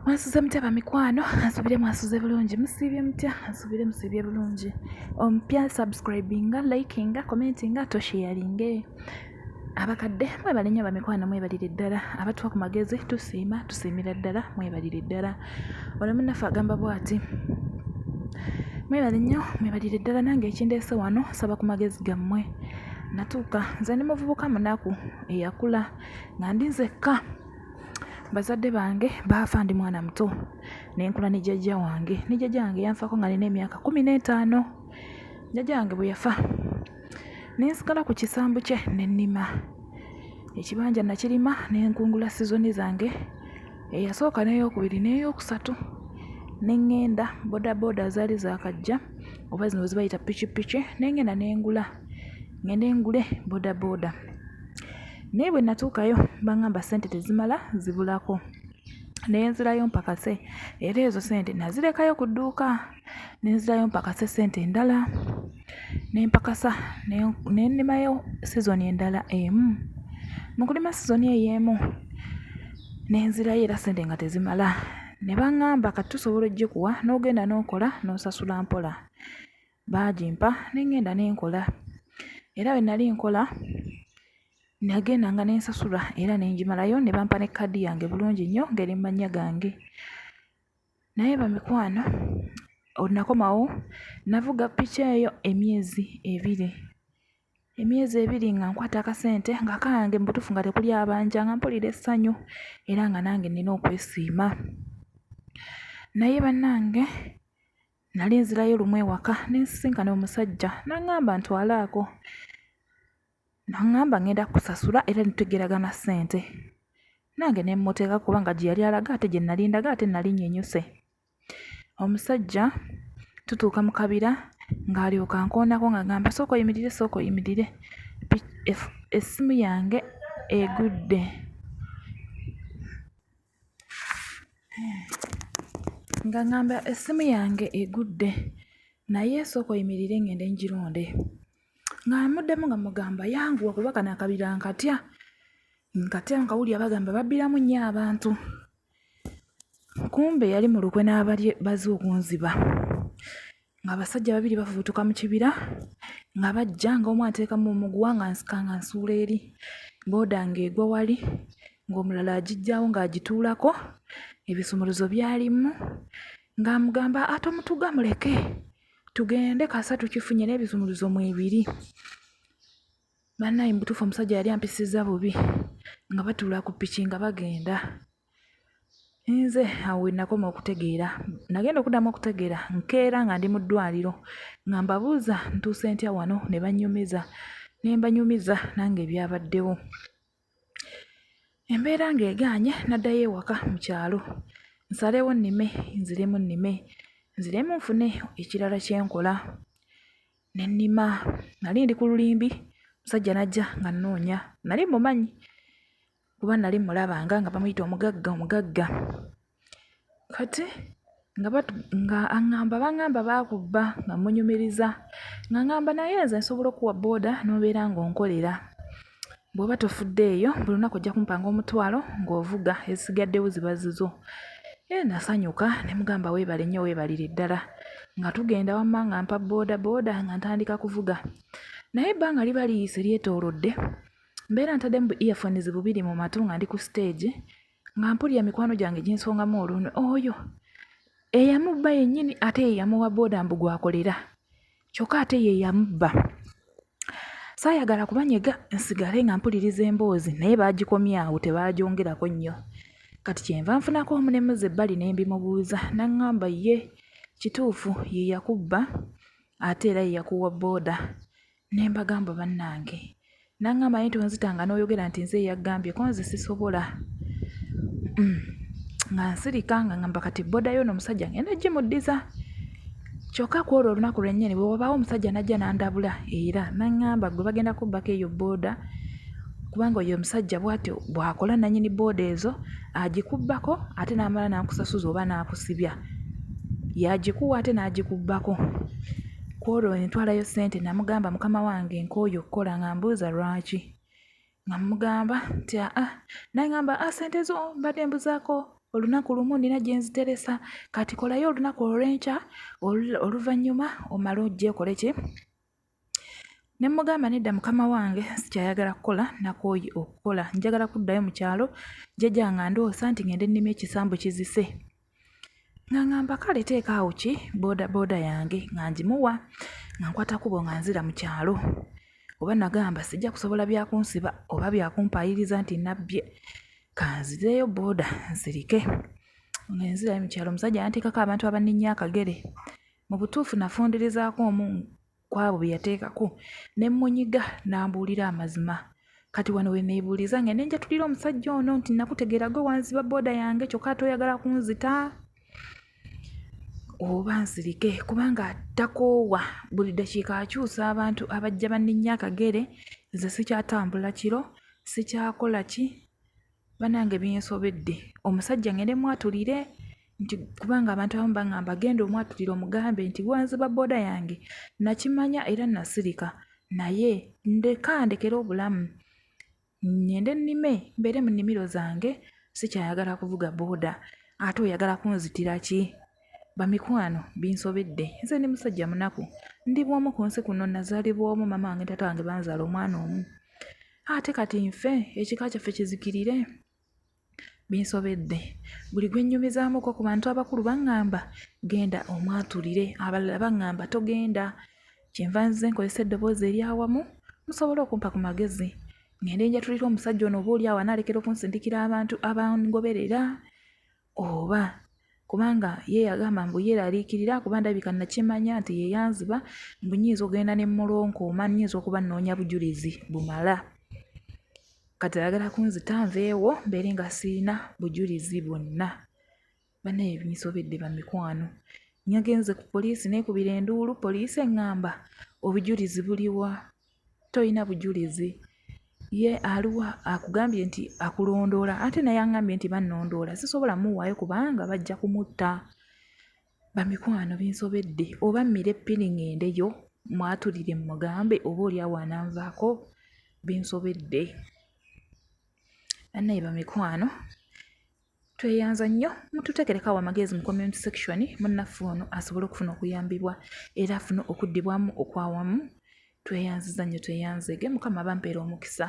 Mwasuze mutya bamikwano, nsubire mwasuze bulungi, musiibye mutya, nsubire musiibye bulungi. Omupya subscribinga, likinga, commentinga, tosharinge. Abakadde mwebale nnyo bamikwano, mwebalire ddala. Abatuwa ku magezi tusiima, tusiimira ddala, mwebalire ddala. Ono munnaffe agamba bw'ati, mwebale nnyo, mwebalire ddala, nange ekindeese wano nsaba ku magezi gammwe. Natuuka nze ndi muvubuka munaku eyakula nga ndi nzekka. Bazadde bange baafa ndi mwana muto, nenkula ne jjajja wange. Ne jjajja wange yanfaako nga nina emyaka 15. Jjajja wange bwe yafa nensigala ku kisambu kye ne nnima. Ekibanja nakirima ne nkungula sizoni zange, eyasooka n'eyokubiri n'eyokusatu. Ne ŋŋenda bodaboda zaali zaakajja, oba zino zibayita pikipiki, ne ŋŋenda ne ngula. Ŋŋende ngule bodaboda. Naye bwe natuukayo baŋŋamba ssente tezimala zibulako. Ne nzirayo mpakase, era ezo ssente nazirekayo ku dduuka. Ne nzirayo mpakase ssente endala. Ne mpakasa ne nnimayo sizoni endala emu. Mu kulima sizoni eyo emu ne nzirayo era ssente nga tezimala. Ne baŋŋamba kati tusobola oggikuwa n'ogenda n'okola n'osasula mpola. Baagimpa ne ŋŋenda ne nkola. Era bwe nali nkola nagendanga ne nsasula era ne ngimalayo, ne bampa ne kkaadi yange bulungi nnyo ng'eri mu mannya gange. Naye bamikwano, olunakomawo navuga ppiki eyo emyezi 2. Emyezi 2 nga nkwata akasente nga kange mu butuufu nga tekuli abanja, nga mpulira essanyu era nga nange nina okwesiima. Naye bannange nali nzirayo lumu ewaka ne nsisinkana omusajja n'aŋŋamba ntwalaako. N'aŋŋamba ŋŋenda kusasula era ne tugeragana ssente. Nange ne mmuteeka kubanga gye yali alaga ate gye nali ndaga ate nali nnyenyuse. Omusajja tutuuka mu kabira ng'alyoka ankoonako ng'agamba sooka oyimirire, sooka oyimirire, essimu yange egudde. Ng'agamba essimu yange egudde naye sooka oyimirire ŋŋende ngironde. Nga muddemu nga mugamba yanguwa kuba kano akabira nkatya nkawulira bagamba babbiramu nnyo abantu. Kumbe yali mu lukwe n'abali bazze okunziba. Ng'abasajja 2 bafubutuka mu kibira nga bajja, ng'omu ateekamu omuguwa nga nsika nga nsuula eri. Booda ng'egwa wali, ng'omulala agijjaawo ng'agituulako, ebisumuluzo byalimu. Ng'amugamba ate omutuga muleke tugende kasa tukifunye n'ebisumuluzo 2. Bannaye mu butuufu omusajja yali ampisizza bubi nga batuula ku ppiki nga bagenda. Nze awo we nakoma okutegeera. Nagenda okuddamu okutegeera nkeera nga ndi mu ddwaliro nga mbabuuza ntuuse ntya wano, ne bannyumiza. Ne mbanyumiza nange ebyabaddewo. Embeera ng'egaanye naddayo ewaka mu kyalo. Nsalewo nnime, nziremu nnime, nziremu nfune ekirala kye nkola. Ne nnima. Nali ndi ku lulimbi, musajja n'ajja nga nnoonya. Nali mumanyi kuba nali mulabanga nga bamuyita omugagga. Kati nga baŋŋamba baakubba nga mmunyumiriza. Nga ŋŋamba naye nze nsobola okuwa booda n'obeera ng'onkolera. Bw'oba tofuddeeyo buli lunaku ojja kumpanga omutwalo ng'ovuga, ezisigaddewo ziba zizo. Nasanyuka ne mugamba weebale nnyo, weebalire ddala. Nga tugenda wamma nga mpa booda nga ntandika kuvuga. Naye ebbanga liba liyise lyetoolodde, mbeera ntaddemu earphones 2 mu matu nga ndi ku stage nga mpulira mikwano gyange ginsongamu olunwe. Oyo eyamubba yennyini ate ye yamuwa booda mbu gwakolera. Kyokka ate ye yamubba. Saayagala kubanyega nsigale nga mpuliriza emboozi naye baagikomya awo tebaagyongerako nnyo. Kati kyenva nfunako omunemuzi ebbali ne mbimubuuza. N'aŋŋamba ye kituufu ye yakubba ate era ye yakuwa booda. Ne mbagamba bannange. N'aŋŋamba naye tonzitanga n'oyogera nti nze yaggambye ko nze sisobola. Nga nsirika nga ŋŋamba kati booda y'ono omusajja ngenda gimuddiza. Kyokka ku olwo olunaku lwennyini bwe wabaawo omusajja n'ajja n'andabula era n'aŋŋamba gwe bagenda kubbako eyo booda kubanga oyo omusajja bw'atyo bw'akola nannyini booda ezo agikubbako ate n'amala n'akusasuza oba n'akusibya. Yagikuwa ate n'agikubbako. Ku olwo ntwalayo ssente namugamba mukama wange nkooye okukola nga mbuuza lwaki. Nga mugamba nti n'aŋŋamba ssente zo mbadde mbuzaako olunaku lumu nina gye nziteresa kati kolayo olunaku olw'enkya oluvannyuma omale ojje okole ki ne mugamba nedda mukama wange sikyayagala kukola nakooyi okukola njagala kuddayo mu kyalo jjajja nga ndoosa nti ngende nnime ekisambu kizise nga ngamba kale teeka awo ki booda yange nga ngimuwa nga nkwata kubo nga nzira mu kyalo oba nagamba sijja kusobola byakunsiba oba byakumpayiriza nti nabbye kanzireyo booda nzirike ngenzirayo mu kyalo omusajja yanteekako abantu abaninnya akagere mu butuufu nafundirizaako omu kwabo bye yateekako ne mmunyiga n'ambuulira amazima kati wano we neebuuliza ngende njatulira omusajja ono nti nakutegeera gwe wanziba booda yange kyokka toyagala kunzita oba nsirike kubanga takoowa buli ddakiika akyusa abantu abajja banninnya akagere nze sikyatambula kiro sikyakola ki banange binsobedde omusajja ngende mwatulire nti kubanga abantu abamu baŋŋamba genda omwatulire omugambe nti wanziba booda yange nakimanya era nasirika naye ndekere obulamu ngende nnime mbeere mu nnimiro zange sikyayagala kuvuga booda ate oyagala kunzitira ki bamikwano binsobedde nze ndi musajja munaku ndi bw'omu ku nsi kuno nazaalibwamu mama wange tata wange banzaala omwana omu ate kati nfe ekika kyaffe kizikirire binsobedde buli gwe nnyumizaamuko ku bantu abakulu baŋŋamba genda omwatulire abalala baŋŋamba togenda kyenva nze nkozesa eddoboozi eryawamu musobole okumpa ku magezi ngende njatulira omusajja ono oba oli awo anaalekera okunsindikira abantu abangoberera oba kubanga ye yagamba mbu yeeraliikirira kuba ndabika nakimanya nti ye yanziba mbu nnyinza ogenda ne mulonkooma nnyinza okuba nnoonya bujulizi bumala kati ayagala kunzita nveewo mbeere nga siina bujulizi bwonna bannaye binsobedde bamikwano nyagenze ku poliisi neekubira enduulu poliisi eŋŋamba obujulizi buliwa toyina bujulizi ye aluwa akugambye nti akulondoola ate naye aŋŋambye nti bannondoola sisobola muwaayo kubanga bajja kumutta bamikwano binsobedde oba mmire ppini ŋŋendeyo mwatulire mugambe oba oli awo ananvaako binsobedde bannaye bamikwano tweyanza nnyo mututeekerekawo amagezi mu community section munnaffe ono asobole okufuna okuyambibwa era afune okuddibwamu okwawamu tweyanziza nnyo tweyanzege mukama bampeera omukisa